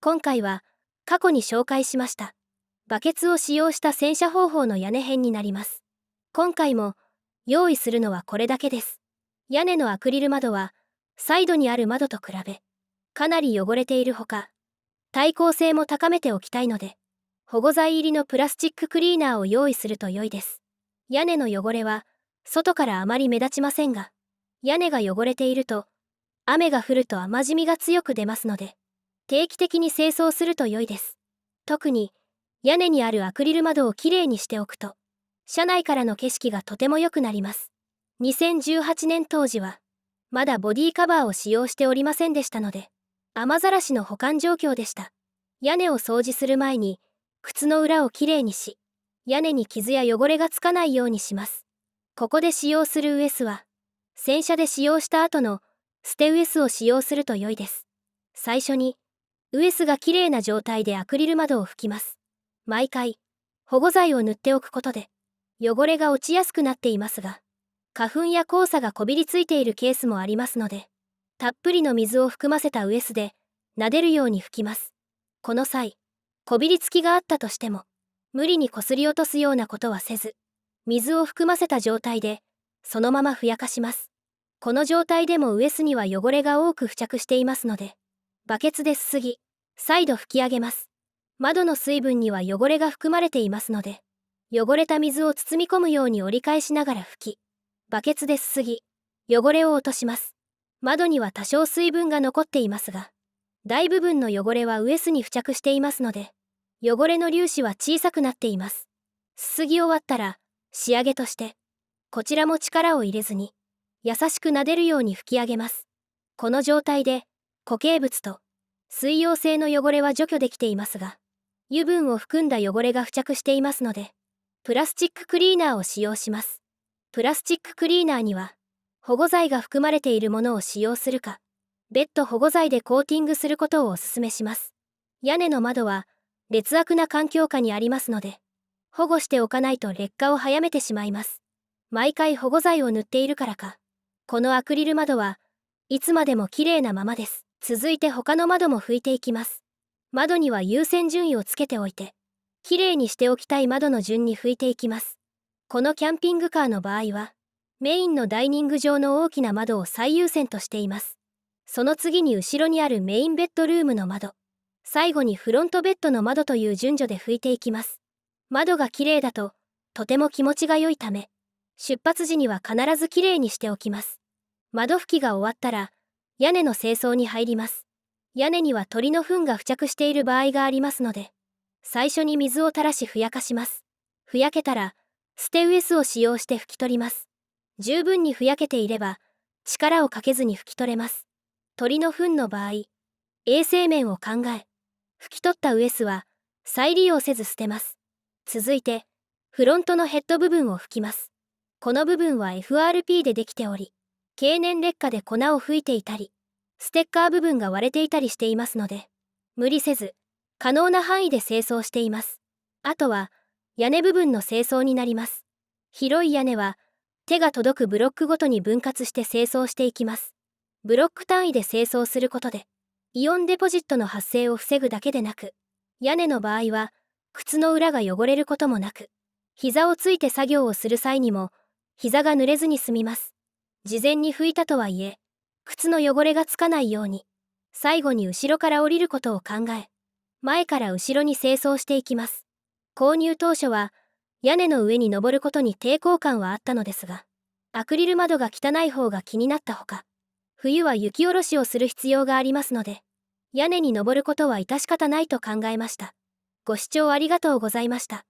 今回は過去に紹介しましたバケツを使用した洗車方法の屋根編になります。今回も用意するのはこれだけです。屋根のアクリル窓はサイドにある窓と比べかなり汚れているほか、耐候性も高めておきたいので、保護剤入りのプラスチッククリーナーを用意すると良いです。屋根の汚れは外からあまり目立ちませんが、屋根が汚れていると雨が降ると雨染みが強く出ますので、定期的に清掃すると良いです。特に屋根にあるアクリル窓をきれいにしておくと、車内からの景色がとても良くなります。2018年当時は、まだボディカバーを使用しておりませんでしたので、雨ざらしの保管状況でした。屋根を掃除する前に、靴の裏をきれいにし、屋根に傷や汚れがつかないようにします。ここで使用するウエスは、洗車で使用した後の捨てウエスを使用すると良いです。最初に、ウエスがきれいな状態でアクリル窓を拭きます。毎回、保護剤を塗っておくことで、汚れが落ちやすくなっていますが、花粉や黄砂がこびりついているケースもありますので、たっぷりの水を含ませたウエスで、撫でるように拭きます。この際、こびりつきがあったとしても、無理にこすり落とすようなことはせず、水を含ませた状態で、そのままふやかします。この状態でもウエスには汚れが多く付着していますので、バケツですすぎ、再度拭き上げます。窓の水分には汚れが含まれていますので、汚れた水を包み込むように折り返しながら拭き、バケツですすぎ、汚れを落とします。窓には多少水分が残っていますが、大部分の汚れはウエスに付着していますので、汚れの粒子は小さくなっています。すすぎ終わったら、仕上げとして、こちらも力を入れずに、優しく撫でるように拭き上げます。この状態で、固形物と水溶性の汚れは除去できていますが、油分を含んだ汚れが付着していますので、プラスチッククリーナーを使用します。プラスチッククリーナーには、保護剤が含まれているものを使用するか、別途保護剤でコーティングすることをお勧めします。屋根の窓は、劣悪な環境下にありますので、保護しておかないと劣化を早めてしまいます。毎回保護剤を塗っているからか、このアクリル窓はいつまでも綺麗なままです。続いて他の窓も拭いていきます。窓には優先順位をつけておいて、綺麗にしておきたい窓の順に拭いていきます。このキャンピングカーの場合は、メインのダイニング上の大きな窓を最優先としています。その次に後ろにあるメインベッドルームの窓、最後にフロントベッドの窓という順序で拭いていきます。窓が綺麗だと、とても気持ちが良いため、出発時には必ず綺麗にしておきます。窓拭きが終わったら、屋根の清掃に入ります。屋根には鳥の糞が付着している場合がありますので、最初に水を垂らしふやかします。ふやけたら、捨てウエスを使用して拭き取ります。十分にふやけていれば、力をかけずに拭き取れます。鳥の糞の場合、衛生面を考え、拭き取ったウエスは再利用せず捨てます。続いて、フロントのヘッド部分を拭きます。この部分は FRP でできており、経年劣化で粉を吹いていたり、ステッカー部分が割れていたりしていますので、無理せず、可能な範囲で清掃しています。あとは、屋根部分の清掃になります。広い屋根は、手が届くブロックごとに分割して清掃していきます。ブロック単位で清掃することで、イオンデポジットの発生を防ぐだけでなく、屋根の場合は、靴の裏が汚れることもなく、膝をついて作業をする際にも、膝が濡れずに済みます。事前に拭いたとはいえ、靴の汚れがつかないように、最後に後ろから降りることを考え、前から後ろに清掃していきます。購入当初は、屋根の上に登ることに抵抗感はあったのですが、アクリル窓が汚い方が気になったほか、冬は雪下ろしをする必要がありますので、屋根に登ることは致し方ないと考えました。ご視聴ありがとうございました。